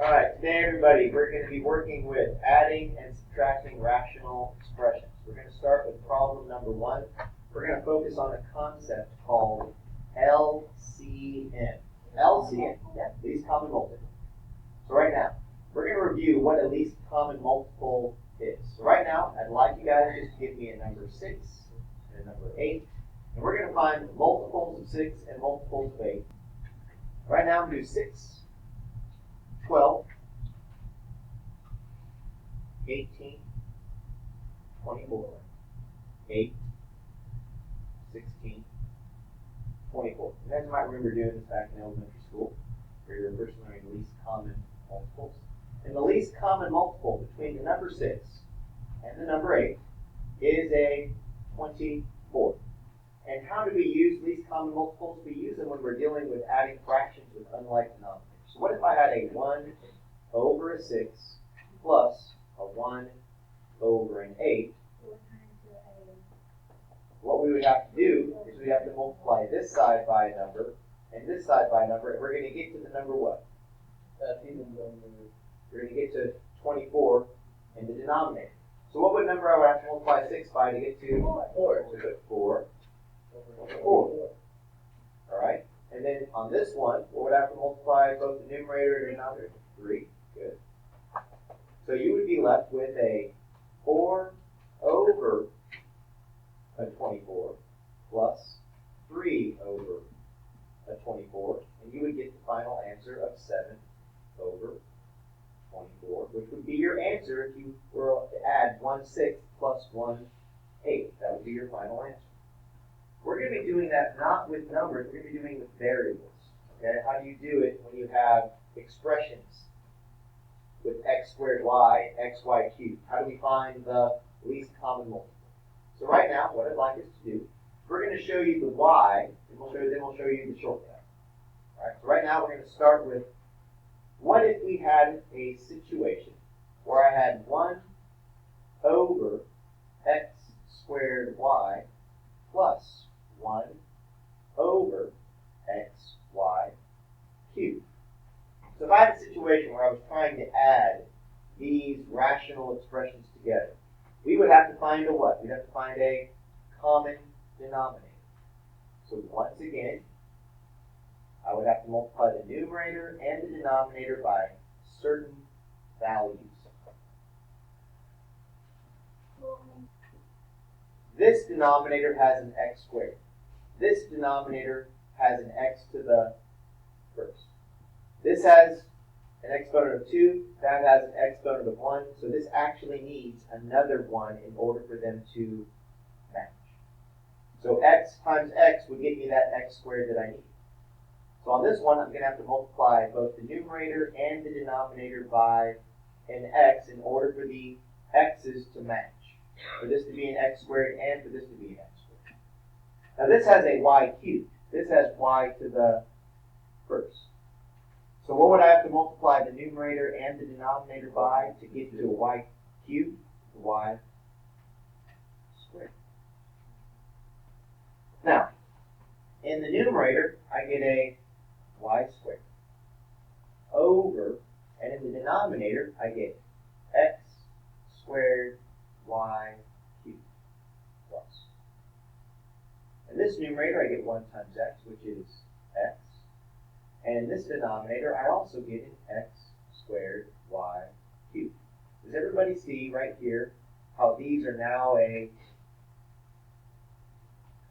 Alright, today everybody, we're going to be working with adding and subtracting rational expressions. We're going to start with problem number 1. We're going to focus on a concept called LCM. LCM, yeah, least common multiple. So right now, we're going to review what a least common multiple is. So right now, I'd like you guys just to give me a number 6 and a number 8. And we're going to find multiples of 6 and multiples of 8. Right now, I'm going to do 6. 12, 18, 24, 8, 16, 24. You guys might remember doing this back in elementary school, where you were first learning least common multiples. And the least common multiple between the number 6 and the number 8 is a 24. And how do we use least common multiples? We use them when we're dealing with adding fractions with unlike denominators. So what if I had a 1 over a 6 plus a 1 over an 8? What we would have to do is we'd have to multiply this side by a number and this side by a number, and we're going to get to the number what? We're going to get to 24 in the denominator. So what would number I would have to multiply 6 by to get to? 4. So put 4. 4. Alright? And then on this one, what would I have to multiply both the numerator and denominator? 3. Good. So you would be left with a 4 over a 24 plus 3 over a 24. And you would get the final answer of 7 over 24, which would be your answer if you were to add 1/6 plus 1/8. That would be your final answer. We're going to be doing that not with numbers, we're going to be doing it with variables. Okay? How do you do it when you have expressions with x squared y, xy cubed? How do we find the least common multiple? So right now, what I'd like us to do, we're going to show you the y, and then we'll show you the shortcut. All right? So right now, we're going to start with, what if we had a situation where I had 1 over x squared y plus 1 over xy cubed. So if I had a situation where I was trying to add these rational expressions together, we would have to find a what? We'd have to find a common denominator. So once again, I would have to multiply the numerator and the denominator by certain values. This denominator has an x squared. This denominator has an x to the first. This has an exponent of 2. That has an exponent of 1. So this actually needs another 1 in order for them to match. So x times x would get me that x squared that I need. So on this one, I'm going to have to multiply both the numerator and the denominator by an x in order for the x's to match. For this to be an x squared and for this to be an x squared. Now this has a y cubed. This has y to the first. So what would I have to multiply the numerator and the denominator by to get to a y cubed? Y squared. Now, in the numerator, I get a y squared over, and in the denominator, I get x squared y cubed plus. In this numerator, I get 1 times x, which is x. And in this denominator, I also get an x squared y cubed. Does everybody see right here how these are now a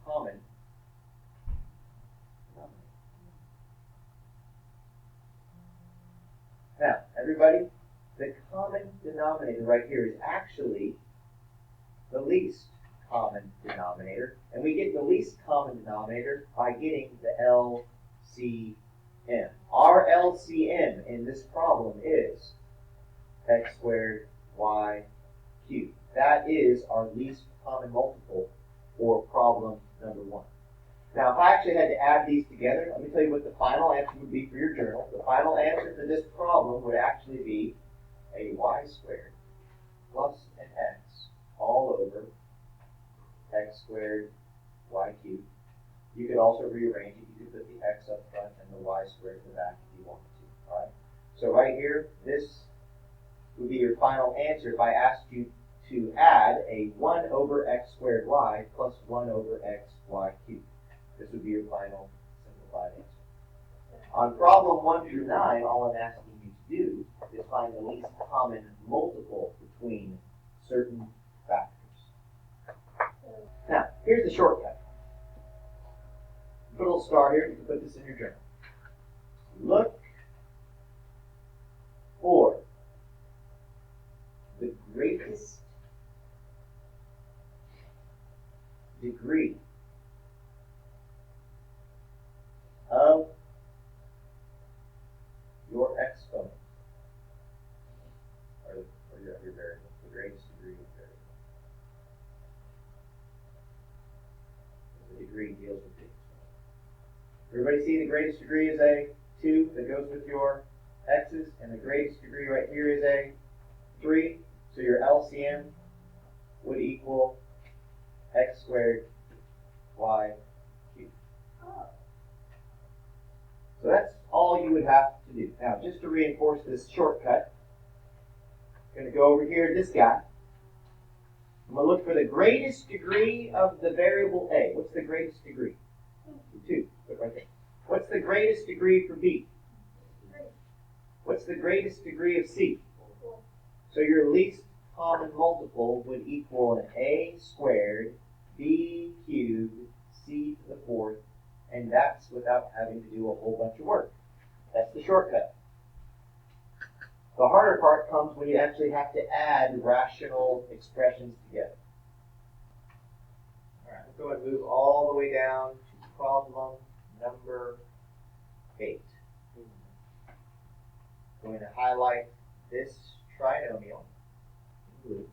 common denominator? Now, everybody, the common denominator right here is actually the least common denominator, and we get the least common denominator by getting the LCM. Our LCM in this problem is x squared y cubed. That is our least common multiple for problem number 1. Now, if I actually had to add these together, let me tell you what the final answer would be for your journal. The final answer for this problem would actually be a y squared plus an x all over x squared y cubed. You could also rearrange it. You could put the x up front and the y squared in the back if you wanted to. All right? So right here, this would be your final answer if I asked you to add a 1 over x squared y plus 1 over x y cubed. This would be your final simplified answer. On problem 1 through 9, all I'm asking you to do is find the least common multiple between certain factors. Now, here's the shortcut. Put a little star here, you can put this in your journal. Look for the greatest degree of your exponent, or your variable, the greatest degree of variable. The degree deals with the exponent. Everybody see the greatest degree is a 2 that goes with your x's, and the greatest degree right here is a 3. So your LCM would equal x squared y cubed. So that's all you would have to do. Now, just to reinforce this shortcut, I'm going to go over here to this guy. I'm going to look for the greatest degree of the variable a. What's the greatest degree? 2. Put it right there. What's the greatest degree for b? What's the greatest degree of c? So your least common multiple would equal an a squared b cubed c to the 4th, and that's without having to do a whole bunch of work. That's the shortcut. The harder part comes when you actually have to add rational expressions together. All right, let's go and move all the way down to problem number 8. I'm going to highlight this trinomial in blue.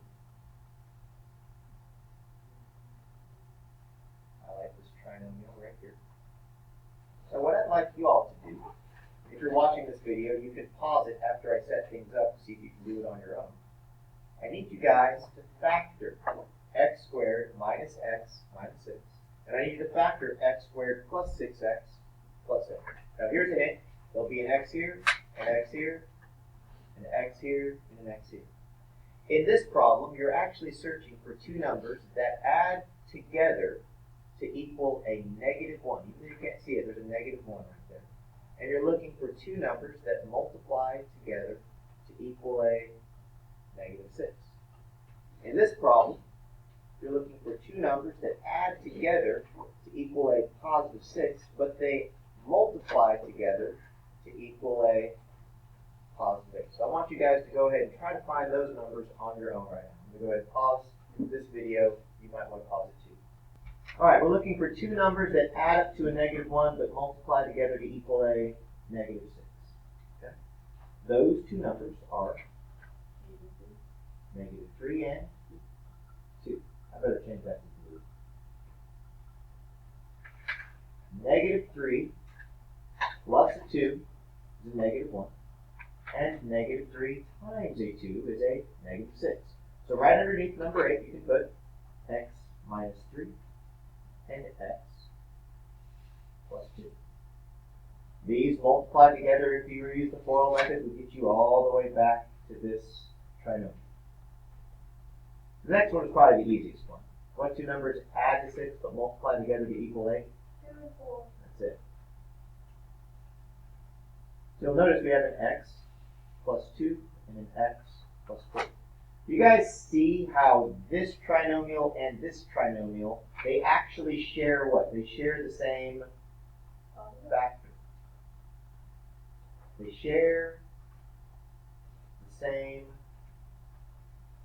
Highlight this trinomial right here. So what I'd like you all to do, if you're watching this video, you can pause it after I set things up to see if you can do it on your own. I need you guys to factor x squared minus x minus 6. And I need you to factor x squared plus 6x plus 6. Now here's a hint. There'll be an x here, an x here, an x here, and an x here. In this problem, you're actually searching for two numbers that add together to equal a negative 1. Even though you can't see it, there's a negative 1 right there. And you're looking for two numbers that multiply together to equal a negative 6. In this problem, you're looking for two numbers that add together to equal a positive 6, but they multiply together to equal a positive 8. So I want you guys to go ahead and try to find those numbers on your own right now. I'm going to go ahead and pause this video. You might want to pause it too. All right, we're looking for two numbers that add up to a negative 1 but multiply together to equal a negative 6. Okay? Those two numbers are negative 3 and 2. I better change that to blue. Negative 3 plus a 2 is a negative 1. And negative 3 times a 2 is a negative 6. So right underneath number 8, you can put x minus 3 and x plus 2. These multiply together, if you use the FOIL method, will get you all the way back to this trinomial. The next one is probably the easiest one. What two numbers add to 6 but multiply together to equal 8? 2 and 4. That's it. So you'll notice we have an x plus 2 and an x plus 4. You guys see how this trinomial and this trinomial, they actually share what? They share the same factor. They share the same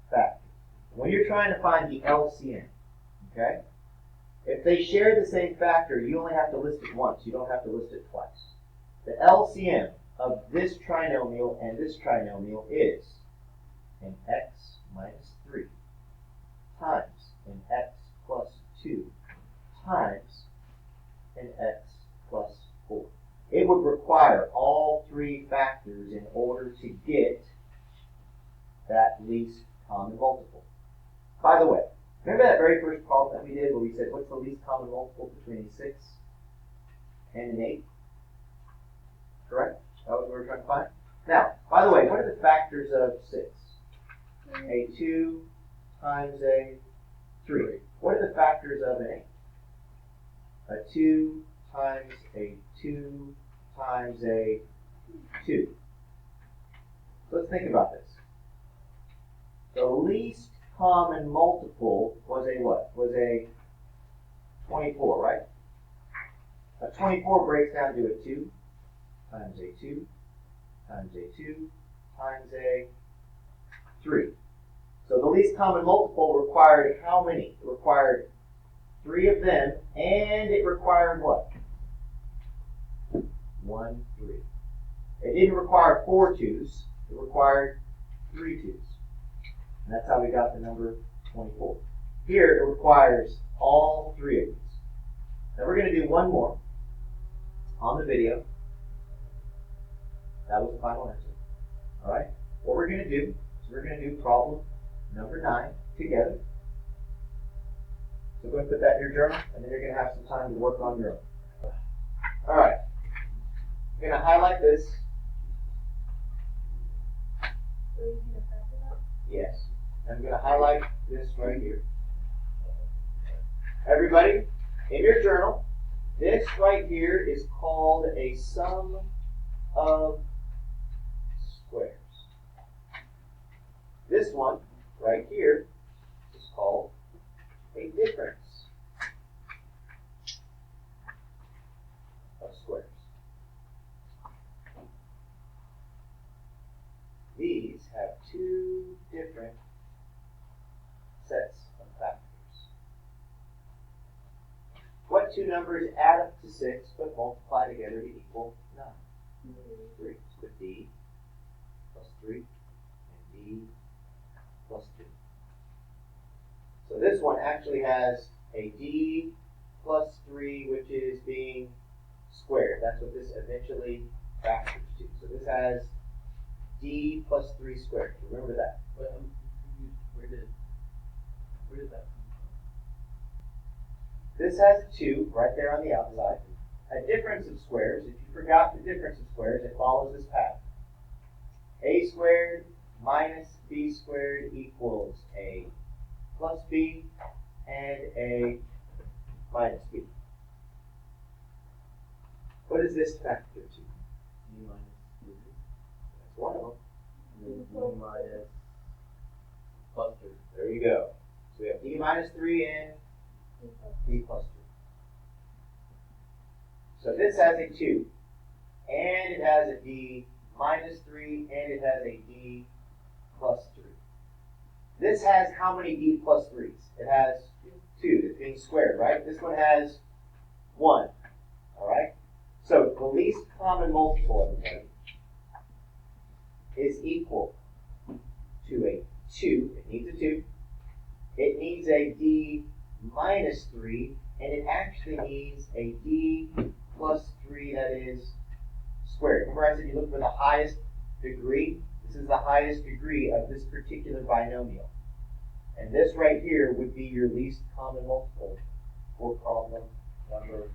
factor. When you're trying to find the LCM, okay? If they share the same factor, you only have to list it once. You don't have to list it twice. The LCM of this trinomial and this trinomial is an x minus 3 times an x plus 2 times an x plus 4. It would require all three factors in order to get that least common multiple. By the way, remember that very first problem that we did where we said what's the least common multiple between a 6 and an 8? Correct? That was what we were trying to find? Now, by the way, what are the factors of 6? A 2 times a 3. What are the factors of an 8? A 2 times a 2 times a 2. So let's think about this. The least common multiple was a what? Was a 24, right? A 24 breaks down to a 2 times a 2 times a 2 times a 3. So the least common multiple required how many? It required 3 of them, and it required what? 1, 3. It didn't require 4 2's, it required 3 2's. And that's how we got the number 24. Here it requires all 3 of these. Now we're going to do one more on the video. That was the final answer. Alright? What we're going to do is we're going to do problem number 9 together. So go ahead and put that in your journal, and then you're going to have some time to work on your own. Alright. I'm going to highlight this. Yes. I'm going to highlight this right here. Everybody, in your journal, this right here is called a sum of squares. This one right here is called a difference of squares. These have 2 different sets of factors. What 2 numbers add up to 6 but multiply together to equal 9? 3. So D plus 3 and D plus 2. So this one actually has a D plus 3, which is being squared. That's what this eventually factors to. So this has D plus 3 squared. Remember that. But I'm confused. Where did that come This has a 2 right there on the outside. A difference of squares. If you forgot the difference of squares, it follows this pattern. A squared minus B squared equals A plus B and A minus B. What is this factor to? D minus 3? That's one of them. And then D minus plus 3. There you go. So we have D minus 3 and D plus 3. So this has a 2, and it has a D minus 3, and it has a D plus 3. This has how many D plus 3's? It has 2. It's being squared, right? This one has 1. All right? So the least common multiple, everybody, is equal to a 2. It needs a 2. It needs a D minus 3, and it actually needs a D plus 3 that is squared. Remember I said you look for the highest degree? This is the highest degree of this particular binomial. And this right here would be your least common multiple for problem number